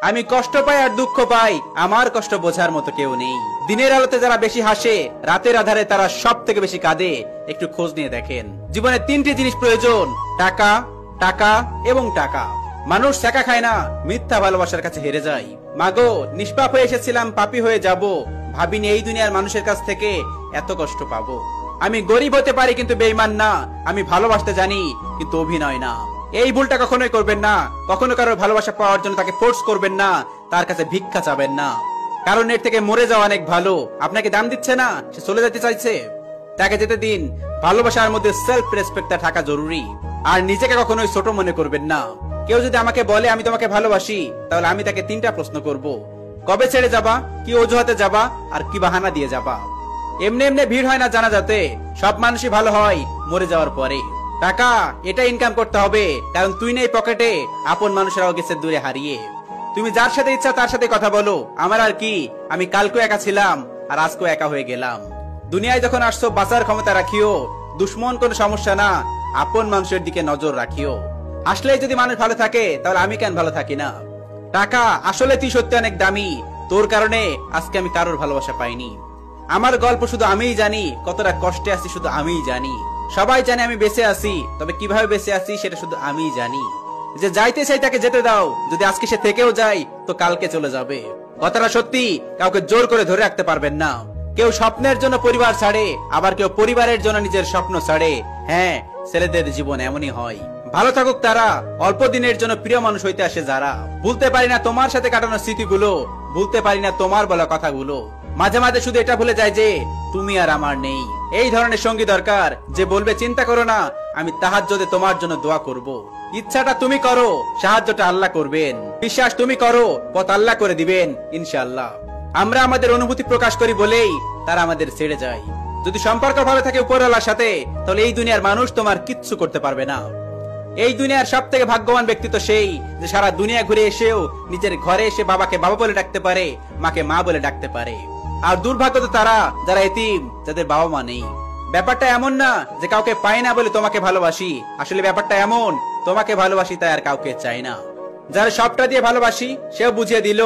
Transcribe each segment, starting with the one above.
আমি কষ্ট পাই আর দুঃখ পাই, আমার কষ্ট বোঝার মতো কেউ নেই। দিনের আলোতে যারা বেশি হাসে, রাতের আধারে তারা সব থেকে বেশি কাঁদে। একটু খোঁজ নিয়ে দেখেন। জীবনে তিনটি জিনিস প্রয়োজন, টাকা, টাকা এবং টাকা। মানুষ শেখা খায় না, মিথ্যা ভালোবাসার কাছে হেরে যায়। মাগো, নিষ্পাপ হয়ে এসেছিলাম, পাপী হয়ে যাব, ভাবিনি এই দুনিয়ার মানুষের কাছ থেকে এত কষ্ট পাবো। আমি গরিব হতে পারি কিন্তু বেঈমান না, আমি ভালোবাসতে জানি কিন্তু অভিনয় না। এই ভুলটা কখনোই করবেন না। কখনো কারোর ভালোবাসা পাওয়ার জন্য তাকে ফোর্স করবেন না, তার কাছে ভিক্ষা চাবেন না। কারণ এর থেকে মরে যাওয়া অনেক ভালো। আপনাকে দাম দিচ্ছে না, সে চলে যেতে চাইছে, তাকে যেতে দিন। ভালোবাসার মধ্যে সেলফ রেসপেক্টটা থাকা জরুরি। আর নিজেকে কখনোই ছোট মনে করবেন না। কেউ যদি আমাকে বলে আমি তোমাকে ভালোবাসি, তাহলে আমি তাকে তিনটা প্রশ্ন করব। কবে ছেড়ে যাবা, কি অজুহাতে যাবা, আর কি বাহানা দিয়ে যাবা। এমনি এমনি ভিড় হয় না জানাজাতে, সব মানুষই ভালো হয় মরে যাওয়ার পরে। টাকা এটা ইনকাম করতে হবে, কারণ তুই নেই পকেটে, আপন মানুষেরাও গেছে দূরে হারিয়ে। তুমি যার সাথে ইচ্ছা তার সাথে কথা বলো, আমার আর কি। আমি কালকেও একা ছিলাম আর আজকেও একা হয়ে গেলাম। দুনিয়ায় যখন আসছো বাঁচার ক্ষমতা রাখিও। দুশ্মন কোনো সমস্যা না, আপন মানুষের দিকে নজর রাখিও। আসলেই যদি মানুষ ভালো থাকে, তাহলে আমি কেন ভালো থাকি না। টাকা আসলে তুই সত্যি অনেক দামি, তোর কারণে আজকে আমি কারোর ভালোবাসা পাইনি। আমার গল্প শুধু আমিই জানি, কতটা কষ্টে আছি শুধু আমিই জানি। সবাই জানে আমি বেঁচে আছি, তবে কিভাবে বেঁচে আছি সেটা শুধু আমিই জানি। যে যাইতে চাই তাকে যেতে দাও, যদি আজকে সে থেকেও যায় তো কালকে চলে যাবে। কথাটা সত্যি, কাউকে জোর করে ধরে রাখতে পারবেন না। কেউ স্বপ্নের জন্য পরিবার ছাড়ে, আবার কেউ পরিবারের জন্য নিজের স্বপ্ন ছাড়ে। হ্যাঁ, ছেলেদের জীবন এমনই হয়। ভালো থাকুক তারা, অল্প দিনের জন্য প্রিয় মানুষ হইতে আসে যারা। ভুলতে পারি না তোমার সাথে কাটানো স্মৃতিগুলো, ভুলতে পারি না তোমার বলা কথাগুলো। মাঝে মাঝে শুধু এটা ভুলে যায় যে তুমি আর আমার নেই। এই ধরনের সঙ্গী দরকার, যে বলবে চিন্তা করো না, আমি তাহাজ্জুদে তোমার জন্য দোয়া করব। ইচ্ছাটা তুমি করো, সাহায্যটা আল্লাহ করবেন। বিশ্বাস তুমি করো, পথ আল্লাহ করে দিবেন ইনশাআল্লাহ। আমরা আমাদের অনুভূতি প্রকাশ করি বলেই তারা আমাদের ছেড়ে যায়। যদি সম্পর্ক ভালো থাকে উপরওয়ালার সাথে, তাহলে এই দুনিয়ার মানুষ তোমার কিচ্ছু করতে পারবে না। এই দুনিয়ার সব থেকে ভাগ্যবান ব্যক্তি তো সেই, যে সারা দুনিয়া ঘুরে এসেও নিজের ঘরে এসে বাবাকে বাবা বলে ডাকতে পারে, মাকে মা বলে ডাকতে পারে। আর দুর্ভাগ্য তো তারা যারা এতিম, যাদের বাবা মা নেই। ব্যাপারটা এমন না যে কাউকে পাই না বলে তোমাকে ভালোবাসি, আসলে ব্যাপারটা এমন, তোমাকে ভালোবাসি তাই আর কাউকে চাই না। যারা সবটা দিয়ে ভালোবাসি সেও বুঝিয়ে দিল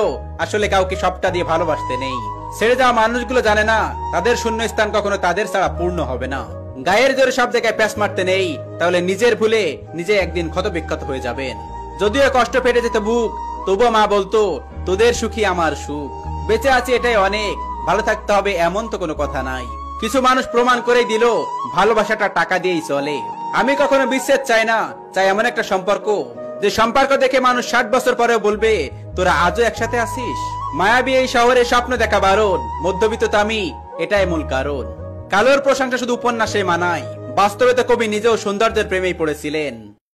আসলে কাউকে সবটা দিয়ে ভালোবাসতে নেই। ছেড়ে যাওয়া মানুষগুলো জানে না তাদের শূন্য স্থান কখনো তাদের ছাড়া পূর্ণ হবে না। গায়ের জোরে সব জায়গায় প্যাঁচ মারতে নেই, তাহলে নিজের ভুলে নিজে একদিন ক্ষত বিক্ষত হয়ে যাবেন। যদিও কষ্ট ফেটে যেত বুক, তবুও মা বলতো তোদের সুখী আমার সুখ। বেঁচে আছি এটাই অনেক, ভালো থাকতে হবে এমন তো কোনো কথা নাই। কিছু মানুষ প্রমাণ করেই দিল ভালোবাসাটা টাকা দিয়েই চলে। আমি কখনো বিচ্ছেদ চাই না, চাই এমন একটা সম্পর্ক, যে সম্পর্ক দেখে মানুষ 60 বছর পরেও বলবে তোরা আজও একসাথে আছিস। মায়াবী এই শহরে স্বপ্ন দেখা বারণ, মধ্যবিত্ত আমি এটাই মূল কারণ। কালোর প্রশংসা শুধু উপন্যাসে মানায়, বাস্তবে তো কবি নিজেও সৌন্দর্যের প্রেমেই পড়েছিলেন।